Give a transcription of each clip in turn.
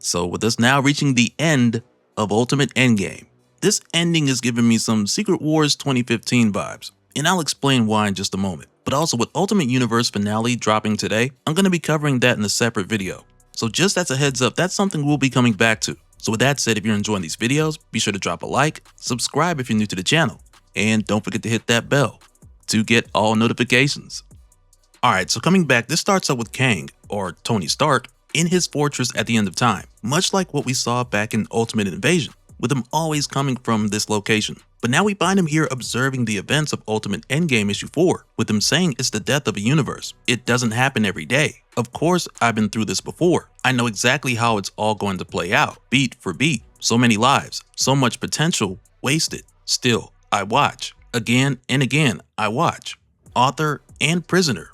So with us now reaching the end of Ultimate Endgame, this ending is giving me some Secret Wars 2015 vibes, and I'll explain why in just a moment. But also with Ultimate Universe finale dropping today, I'm going to be covering that in a separate video. So just as a heads up, that's something we'll be coming back to. So with that said, if you're enjoying these videos, be sure to drop a like, subscribe if you're new to the channel, and don't forget to hit that bell to get all notifications. Alright, so coming back, this starts up with Kang, or Tony Stark, in his fortress at the end of time, much like what we saw back in Ultimate Invasion, with him always coming from this location. But now we find him here observing the events of Ultimate Endgame issue 4, with him saying it's the death of a universe. It doesn't happen every day. Of course, I've been through this before. I know exactly how it's all going to play out, beat for beat. So many lives, so much potential wasted. Still, I watch. Again and again, I watch. Author and prisoner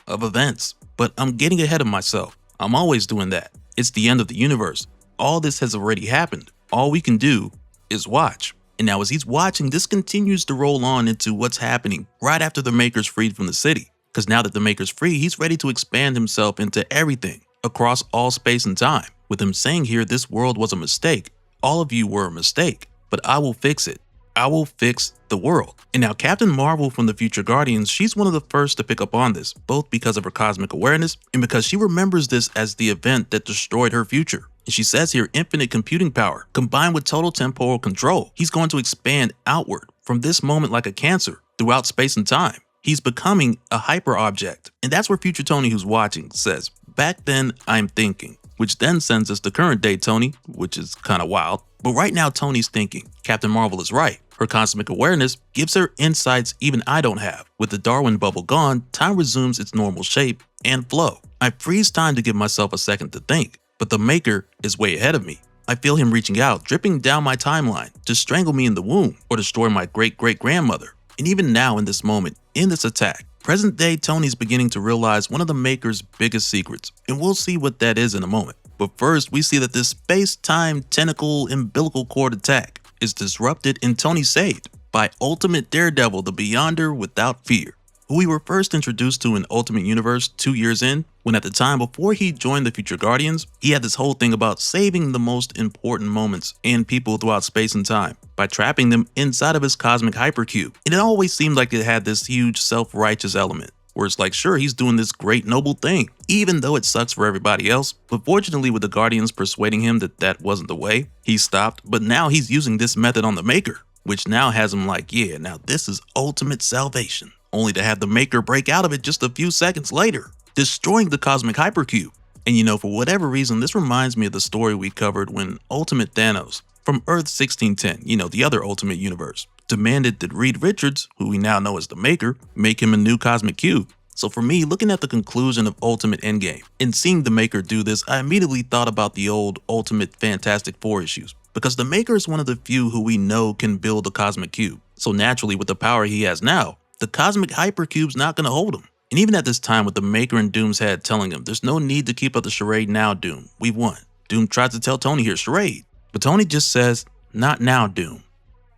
of events. But I'm getting ahead of myself. I'm always doing that. It's the end of the universe. All this has already happened. All we can do is watch. And now as he's watching, this continues to roll on into what's happening right after the Maker's freed from the city. Because now that the Maker's free, he's ready to expand himself into everything, across all space and time. With him saying here, this world was a mistake. All of you were a mistake, but I will fix it. I will fix the world. And now Captain Marvel from the Future Guardians, she's one of the first to pick up on this, both because of her cosmic awareness and because she remembers this as the event that destroyed her future. And she says here, infinite computing power combined with total temporal control. He's going to expand outward from this moment like a cancer throughout space and time. He's becoming a hyper object. And that's where Future Tony, who's watching, says, back then I'm thinking, which then sends us to current day Tony, which is kind of wild. But right now Tony's thinking. Captain Marvel is right. Her cosmic awareness gives her insights even I don't have. With the Darwin bubble gone, time resumes its normal shape and flow. I freeze time to give myself a second to think, but the Maker is way ahead of me. I feel him reaching out, dripping down my timeline to strangle me in the womb or destroy my great-great-grandmother. And even now in this moment, in this attack, present day Tony's beginning to realize one of the Maker's biggest secrets, and we'll see what that is in a moment. But first, we see that this space-time tentacle umbilical cord attack is disrupted and Tony saved by Ultimate Daredevil, the Beyonder without fear, who we were first introduced to in Ultimate Universe 2 years in, when at the time before he joined the Future Guardians, he had this whole thing about saving the most important moments and people throughout space and time by trapping them inside of his cosmic hypercube. And it always seemed like it had this huge self-righteous element, where it's like, sure, he's doing this great noble thing, even though it sucks for everybody else. But fortunately, with the Guardians persuading him that that wasn't the way, he stopped. But now he's using this method on the Maker, which now has him like, yeah, now this is ultimate salvation. Only to have the Maker break out of it just a few seconds later, destroying the cosmic hypercube. And you know, for whatever reason, this reminds me of the story we covered when Ultimate Thanos from Earth 1610, you know, the other Ultimate Universe, demanded that Reed Richards, who we now know as the Maker, make him a new cosmic cube. So for me, looking at the conclusion of Ultimate Endgame and seeing the Maker do this, I immediately thought about the old Ultimate Fantastic Four issues, because the Maker is one of the few who we know can build a cosmic cube. So naturally, with the power he has now, the cosmic hypercube's not going to hold him. And even at this time, with the Maker in Doom's head telling him, there's no need to keep up the charade now, Doom. We've won. Doom tries to tell Tony here, charade. But Tony just says, not now, Doom.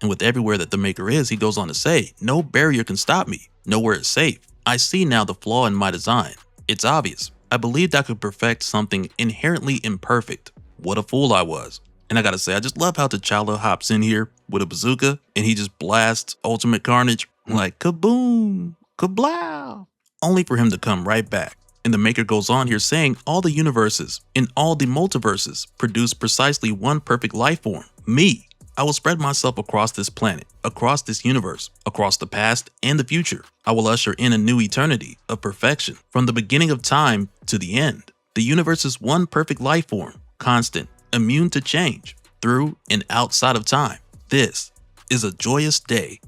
And with everywhere that the Maker is, he goes on to say, no barrier can stop me. Nowhere is safe. I see now the flaw in my design. It's obvious. I believed I could perfect something inherently imperfect. What a fool I was. And I gotta say, I just love how T'Challa hops in here with a bazooka and he just blasts ultimate carnage like kaboom, kablow, only for him to come right back. And the Maker goes on here saying all the universes in all the multiverses produce precisely one perfect life form, me. I will spread myself across this planet, across this universe, across the past and the future. I will usher in a new eternity of perfection from the beginning of time to the end. The universe is one perfect life form, constant, immune to change, through and outside of time. This is a joyous day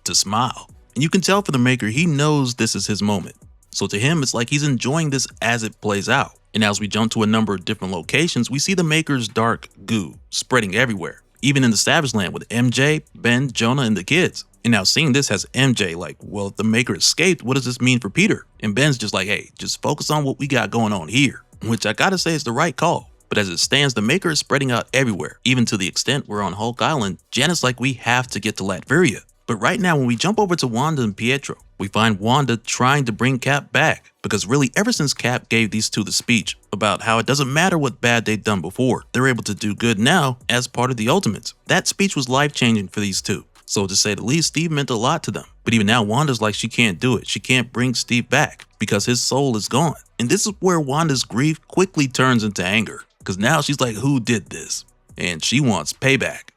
to smile. And you can tell for the Maker, he knows this is his moment. So to him, it's like he's enjoying this as it plays out. And as we jump to a number of different locations, we see the Maker's dark goo spreading everywhere. Even in the Savage Land with MJ, Ben, Jonah, and the kids. And now seeing this has MJ like, well, if the Maker escaped, what does this mean for Peter? And Ben's just like, hey, just focus on what we got going on here. Which I gotta say is the right call. But as it stands, the Maker is spreading out everywhere, even to the extent where on Hulk Island, Janet's like, we have to get to Latveria. But right now, when we jump over to Wanda and Pietro, we find Wanda trying to bring Cap back. Because really, ever since Cap gave these two the speech about how it doesn't matter what bad they've done before, they're able to do good now as part of the Ultimates. That speech was life-changing for these two. So to say the least, Steve meant a lot to them. But even now, Wanda's like she can't do it. She can't bring Steve back because his soul is gone. And this is where Wanda's grief quickly turns into anger. Because now she's like, who did this? And she wants payback.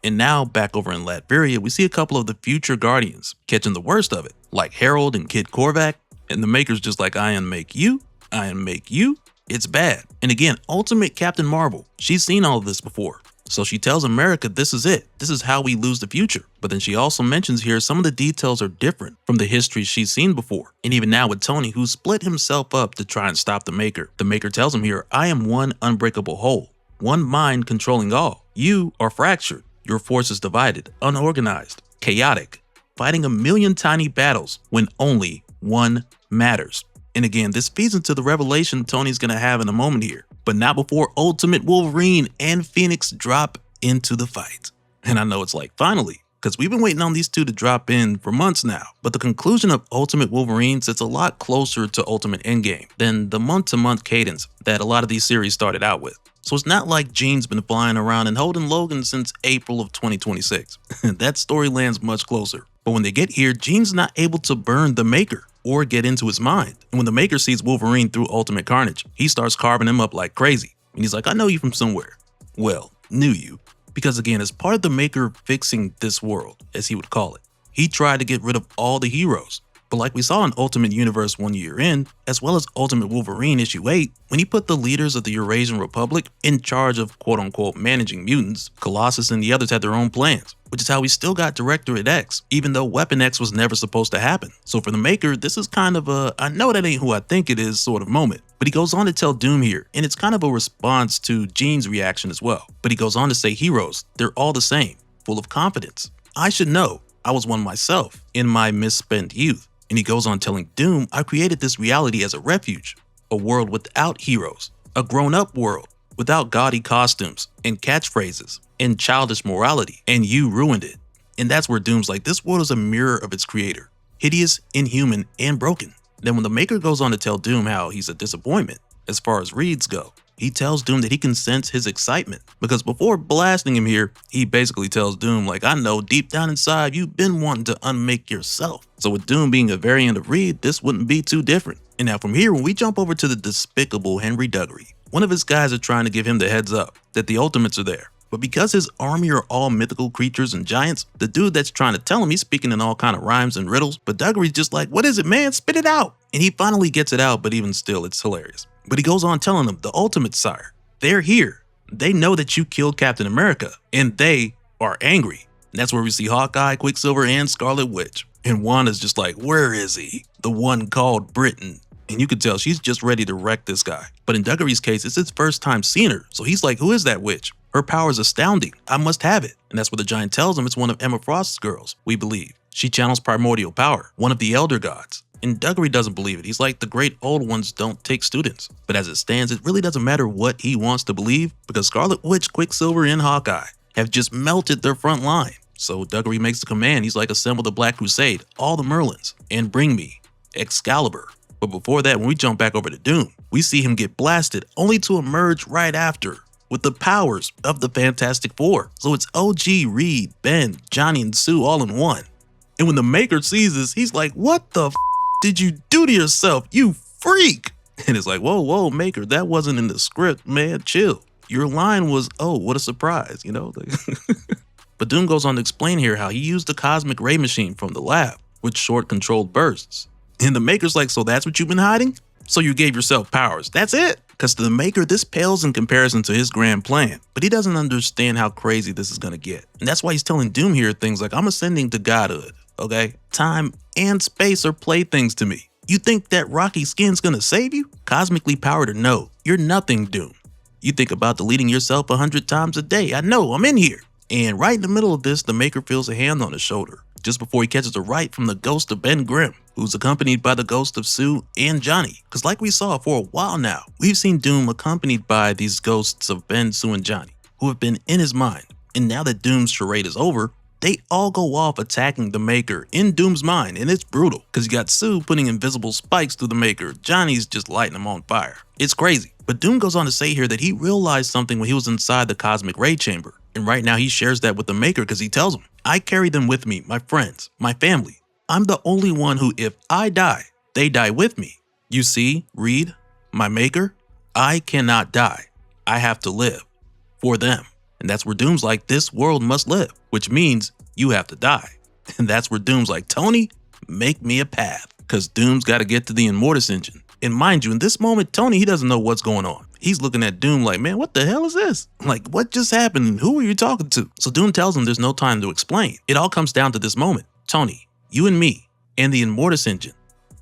And now, back over in Latveria, we see a couple of the future Guardians catching the worst of it, like Harold and Kid Korvac, and the Maker's just like, I unmake you, I unmake you, it's bad. And again, Ultimate Captain Marvel, she's seen all of this before. So she tells America this is it, this is how we lose the future. But then she also mentions here some of the details are different from the history she's seen before. And even now with Tony, who split himself up to try and stop the Maker tells him here, I am one unbreakable whole, one mind controlling all. You are fractured. Your force is divided, unorganized, chaotic, fighting a million tiny battles when only one matters. And again, this feeds into the revelation Tony's gonna have in a moment here, but not before Ultimate Wolverine and Phoenix drop into the fight. And I know it's like, finally, because we've been waiting on these two to drop in for months now. But the conclusion of Ultimate Wolverine sits a lot closer to Ultimate Endgame than the month-to-month cadence that a lot of these series started out with. So it's not like Jean's been flying around and holding Logan since April of 2026. That story lands much closer. But when they get here, Jean's not able to burn the Maker or get into his mind. And when the Maker sees Wolverine through Ultimate Carnage, he starts carving him up like crazy. And he's like, I know you from somewhere. Well, knew you. Because again, as part of the Maker fixing this world, as he would call it, he tried to get rid of all the heroes. But like we saw in Ultimate Universe 1 year in, as well as Ultimate Wolverine issue 8, when he put the leaders of the Eurasian Republic in charge of quote-unquote managing mutants, Colossus and the others had their own plans, which is how we still got Directorate X, even though Weapon X was never supposed to happen. So for the Maker, this is kind of a, I know that ain't who I think it is sort of moment. But he goes on to tell Doom here, and it's kind of a response to Jean's reaction as well. But he goes on to say heroes, they're all the same, full of confidence. I should know, I was one myself in my misspent youth. And he goes on telling Doom, I created this reality as a refuge, a world without heroes, a grown-up world without gaudy costumes and catchphrases and childish morality, and you ruined it. And that's where Doom's like, this world is a mirror of its creator, hideous, inhuman, and broken. Then when the Maker goes on to tell Doom how he's a disappointment as far as reads go, he tells Doom that he can sense his excitement, because before blasting him here, he basically tells Doom like, I know deep down inside you've been wanting to unmake yourself. So with Doom being a variant of Reed, this wouldn't be too different. And now from here, when we jump over to the despicable Henry Duggery, one of his guys are trying to give him the heads up that the Ultimates are there. But because his army are all mythical creatures and giants, the dude that's trying to tell him, he's speaking in all kind of rhymes and riddles, but Duggery's just like, what is it, man? Spit it out. And he finally gets it out, but even still, it's hilarious. But he goes on telling them, the Ultimates, sire, they're here. They know that you killed Captain America, and they are angry. And that's where we see Hawkeye, Quicksilver, and Scarlet Witch. And Wanda's just like, where is he? The one called Britain. And you can tell she's just ready to wreck this guy. But in Duggery's case, it's his first time seeing her. So he's like, who is that witch? Her power is astounding. I must have it. And that's what the giant tells him. It's one of Emma Frost's girls, we believe. She channels primordial power, one of the elder gods. And Duggery doesn't believe it. He's like, the great old ones don't take students. But as it stands, it really doesn't matter what he wants to believe, because Scarlet Witch, Quicksilver, and Hawkeye have just melted their front line. So Duggery makes the command. He's like, assemble the Black Crusade, all the Merlins, and bring me Excalibur. But before that, when we jump back over to Doom, we see him get blasted, only to emerge right after with the powers of the Fantastic Four. So it's OG, Reed, Ben, Johnny, and Sue all in one. And when the Maker sees this, he's like, what the f did you do to yourself, you freak? And it's like, whoa, Maker, that wasn't in the script, man, chill. Your line was, oh, what a surprise, you know? But Doom goes on to explain here how he used the cosmic ray machine from the lab with short controlled bursts. And the Maker's like, so that's what you've been hiding? So you gave yourself powers, that's it? Because to the Maker, this pales in comparison to his grand plan, but he doesn't understand how crazy this is gonna get. And that's why he's telling Doom here things like, I'm ascending to godhood, okay? Time and space are playthings to me. You think that rocky skin's gonna save you? Cosmically powered or no, you're nothing, Doom. You think about deleting yourself 100 times a day. I know, I'm in here. And right in the middle of this, the Maker feels a hand on his shoulder, just before he catches a right from the ghost of Ben Grimm, who's accompanied by the ghost of Sue and Johnny. Because like we saw for a while now, we've seen Doom accompanied by these ghosts of Ben, Sue, and Johnny, who have been in his mind. And now that Doom's charade is over, They all go off attacking the Maker in Doom's mind, and it's brutal, because you got Sue putting invisible spikes through the Maker, Johnny's just lighting him on fire. It's crazy. But Doom goes on to say here that he realized something when he was inside the Cosmic Ray Chamber, and right now he shares that with the Maker because he tells him, I carry them with me, my friends, my family. I'm the only one who, if I die, they die with me. You see, Reed, my Maker, I cannot die. I have to live for them. And that's where Doom's like, this world must live, which means you have to die. And that's where Doom's like, Tony, make me a path, because Doom's got to get to the Immortus engine. And mind you, in this moment, Tony, he doesn't know what's going on. He's looking at Doom like, man, what the hell is this? Like, what just happened? Who are you talking to? So Doom tells him there's no time to explain. It all comes down to this moment. Tony, you and me, and the Immortus engine.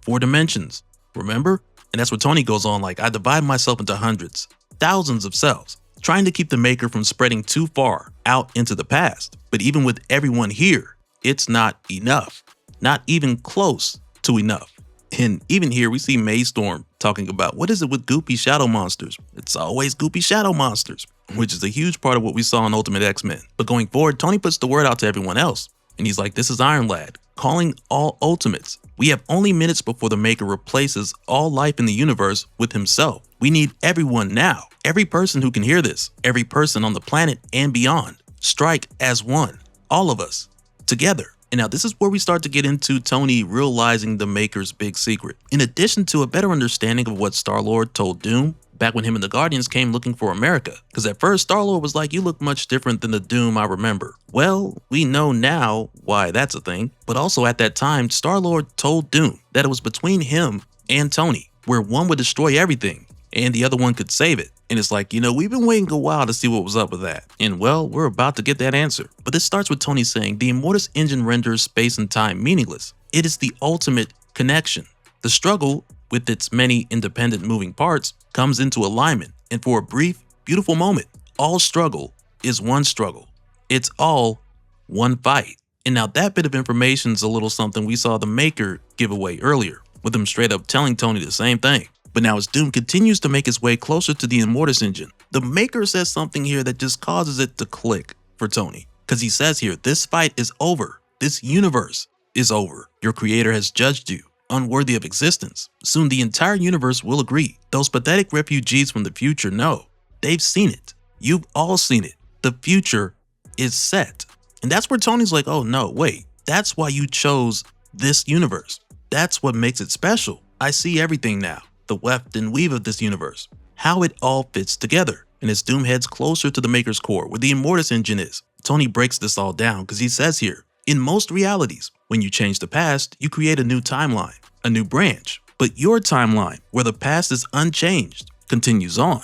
4 dimensions, remember? And that's where Tony goes on like, I divide myself into hundreds, thousands of cells, trying to keep the Maker from spreading too far out into the past. But even with everyone here, it's not enough. Not even close to enough. And even here, we see Maystorm talking about, what is it with goopy shadow monsters? It's always goopy shadow monsters, which is a huge part of what we saw in Ultimate X-Men. But going forward, Tony puts the word out to everyone else. And he's like, this is Iron Lad, calling all Ultimates. We have only minutes before the Maker replaces all life in the universe with himself. We need everyone now. Every person who can hear this, every person on the planet and beyond, strike as one. All of us, together. And now this is where we start to get into Tony realizing the Maker's big secret. In addition to a better understanding of what Star-Lord told Doom back when him and the Guardians came looking for America. Because at first Star-Lord was like, you look much different than the Doom I remember. Well, we know now why that's a thing. But also at that time, Star-Lord told Doom that it was between him and Tony, where one would destroy everything and the other one could save it. And it's like, we've been waiting a while to see what was up with that. And well, we're about to get that answer. But this starts with Tony saying, the Immortus engine renders space and time meaningless. It is the ultimate connection. The struggle, with its many independent moving parts, comes into alignment. And for a brief, beautiful moment, all struggle is one struggle. It's all one fight. And now that bit of information is a little something we saw the Maker give away earlier, with him straight up telling Tony the same thing. But now as Doom continues to make his way closer to the Immortus engine, the Maker says something here that just causes it to click for Tony. Because he says here, this fight is over. This universe is over. Your creator has judged you unworthy of existence. Soon the entire universe will agree. Those pathetic refugees from the future know. They've seen it. You've all seen it. The future is set. And that's where Tony's like, oh no, wait. That's why you chose this universe. That's what makes it special. I see everything now. The weft and weave of this universe, how it all fits together. And as Doom heads closer to the Maker's core, where the Immortus engine is, Tony breaks this all down because he says here, in most realities, when you change the past, you create a new timeline, a new branch. But your timeline, where the past is unchanged, continues on.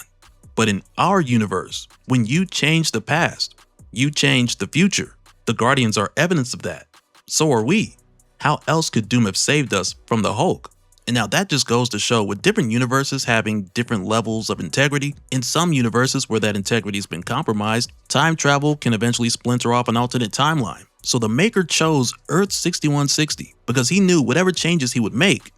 But in our universe, when you change the past, you change the future. The Guardians are evidence of that. So are we. How else could Doom have saved us from the Hulk? And now that just goes to show, with different universes having different levels of integrity, in some universes where that integrity has been compromised, time travel can eventually splinter off an alternate timeline. So the Maker chose Earth 6160 because he knew whatever changes he would make,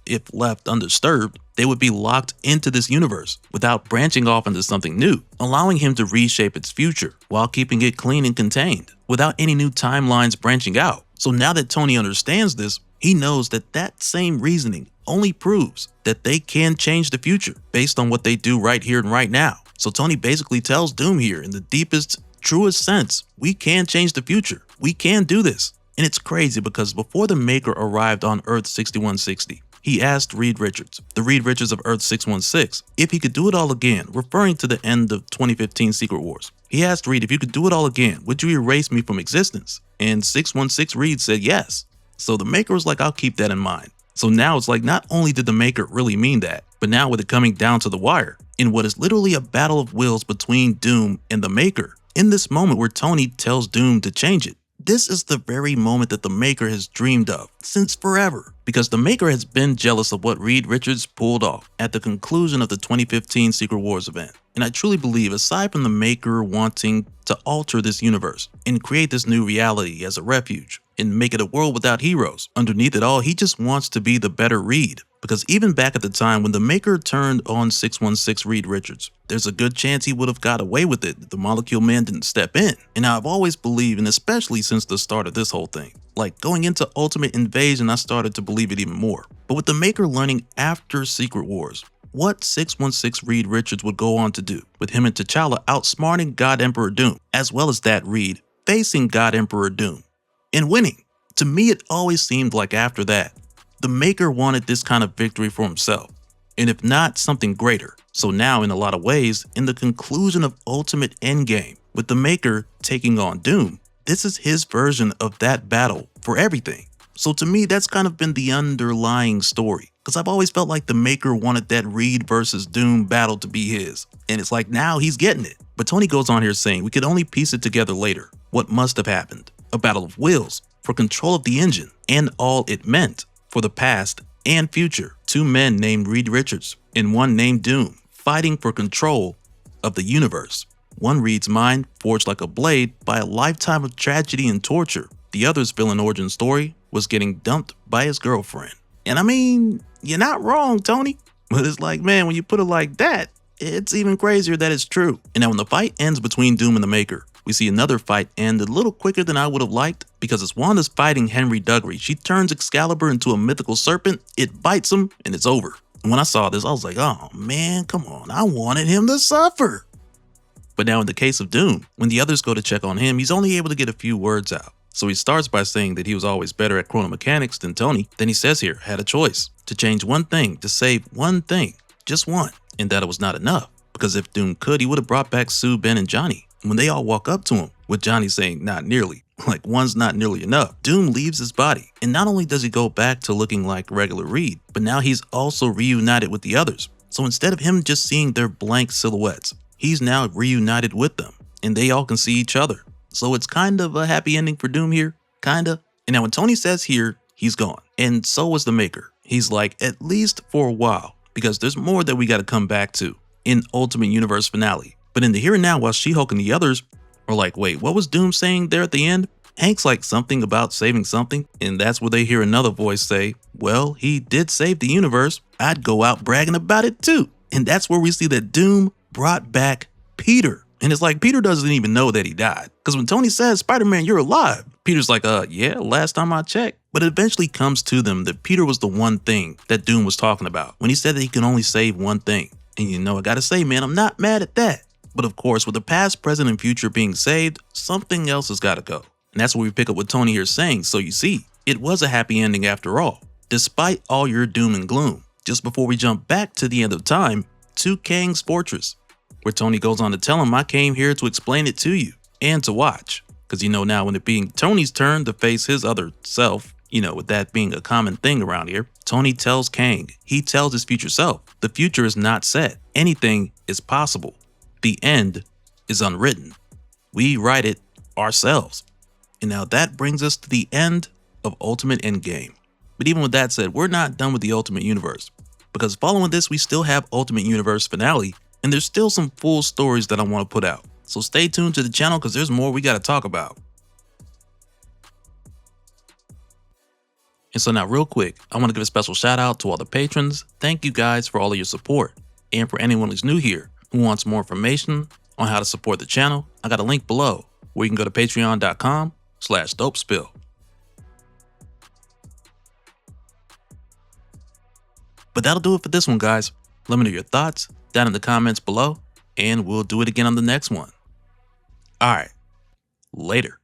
if left undisturbed, they would be locked into this universe without branching off into something new, allowing him to reshape its future while keeping it clean and contained, without any new timelines branching out. So now that Tony understands this, he knows that that same reasoning only proves that they can change the future based on what they do right here and right now. So Tony basically tells Doom here, in the deepest, truest sense, we can change the future. We can do this. And it's crazy because before the Maker arrived on Earth 6160, he asked Reed Richards, the Reed Richards of Earth 616, if he could do it all again, referring to the end of 2015 Secret Wars. He asked Reed, if you could do it all again, would you erase me from existence? And 616 Reed said yes. So the Maker was like, I'll keep that in mind. So now it's like, not only did the Maker really mean that, but now with it coming down to the wire, in what is literally a battle of wills between Doom and the Maker, in this moment where Tony tells Doom to change it, this is the very moment that the Maker has dreamed of since forever, because the maker has been jealous of what Reed Richards pulled off at the conclusion of the 2015 Secret Wars event. And I truly believe, aside from the maker wanting to alter this universe and create this new reality as a refuge and make it a world without heroes, underneath it all, he just wants to be the better Reed. Because even back at the time when the maker turned on 616 Reed Richards, there's a good chance he would have got away with it if the Molecule Man didn't step in. And I've always believed, and especially since the start of this whole thing, like going into Ultimate Invasion, I started to believe it even more. But with the maker learning after Secret Wars what 616 Reed Richards would go on to do, with him and T'Challa outsmarting God Emperor Doom, as well as that Reed facing God Emperor Doom and winning. To me, it always seemed like after that, the maker wanted this kind of victory for himself, and if not, something greater. So now, in a lot of ways, in the conclusion of Ultimate Endgame, with the maker taking on Doom, this is his version of that battle for everything. So to me, that's kind of been the underlying story, because I've always felt like the maker wanted that Reed versus Doom battle to be his, and it's like now he's getting it. But Tony goes on here saying we could only piece it together later, what must have happened. A battle of wills for control of the engine and all it meant for the past and future. Two men named Reed Richards and one named Doom fighting for control of the universe. One Reed's mind forged like a blade by a lifetime of tragedy and torture. The other's villain origin story was getting dumped by his girlfriend. And I mean, you're not wrong, Tony. But it's like, man, when you put it like that, it's even crazier that it's true. And now when the fight ends between Doom and the Maker, we see another fight end a little quicker than I would have liked, because as Wanda's fighting Henry Duggery, she turns Excalibur into a mythical serpent, it bites him, and it's over. And when I saw this, I was like, oh man, come on, I wanted him to suffer. But now in the case of Doom, when the others go to check on him, he's only able to get a few words out. So he starts by saying that he was always better at chronomechanics than Tony. Then he says here, had a choice to change one thing, to save one thing, just one, and that it was not enough. Because if Doom could, he would have brought back Sue, Ben, and Johnny. When they all walk up to him, with Johnny saying not nearly, like one's not nearly enough, Doom leaves his body. And not only does he go back to looking like regular Reed, but now he's also reunited with the others. So instead of him just seeing their blank silhouettes, he's now reunited with them, and they all can see each other. So it's kind of a happy ending for Doom here, kinda. And now when Tony says here, he's gone. And so was the Maker. He's like, at least for a while, because there's more that we gotta come back to in Ultimate Universe finale. But in the here and now, while She-Hulk and the others are like, wait, what was Doom saying there at the end? Hank's like something about saving something, and that's where they hear another voice say, well, he did save the universe. I'd go out bragging about it too. And that's where we see that Doom brought back Peter. And it's like Peter doesn't even know that he died. Because when Tony says, Spider-Man, you're alive, Peter's like, yeah, last time I checked. But it eventually comes to them that Peter was the one thing that Doom was talking about when he said that he can only save one thing. And you know, I gotta say, man, I'm not mad at that. But of course, with the past, present, and future being saved, something else has gotta go. And that's where we pick up what Tony here is saying. So you see, it was a happy ending after all, despite all your doom and gloom. Just before we jump back to the end of time, to Kang's fortress, where Tony goes on to tell him, I came here to explain it to you and to watch. Because you know now, when it being Tony's turn to face his other self, you know, with that being a common thing around here, Tony tells Kang, he tells his future self, the future is not set. Anything is possible. The end is unwritten. We write it ourselves. And now that brings us to the end of Ultimate Endgame. But even with that said, we're not done with the Ultimate Universe, because following this, we still have Ultimate Universe finale, and there's still some full stories that I want to put out. So stay tuned to the channel, because there's more we got to talk about. And so now real quick, I want to give a special shout out to all the patrons. Thank you guys for all of your support. And for anyone who's new here who wants more information on how to support the channel, I got a link below where you can go to patreon.com/dopespill. But that'll do it for this one, guys. Let me know your thoughts down in the comments below, and we'll do it again on the next one. All right, later.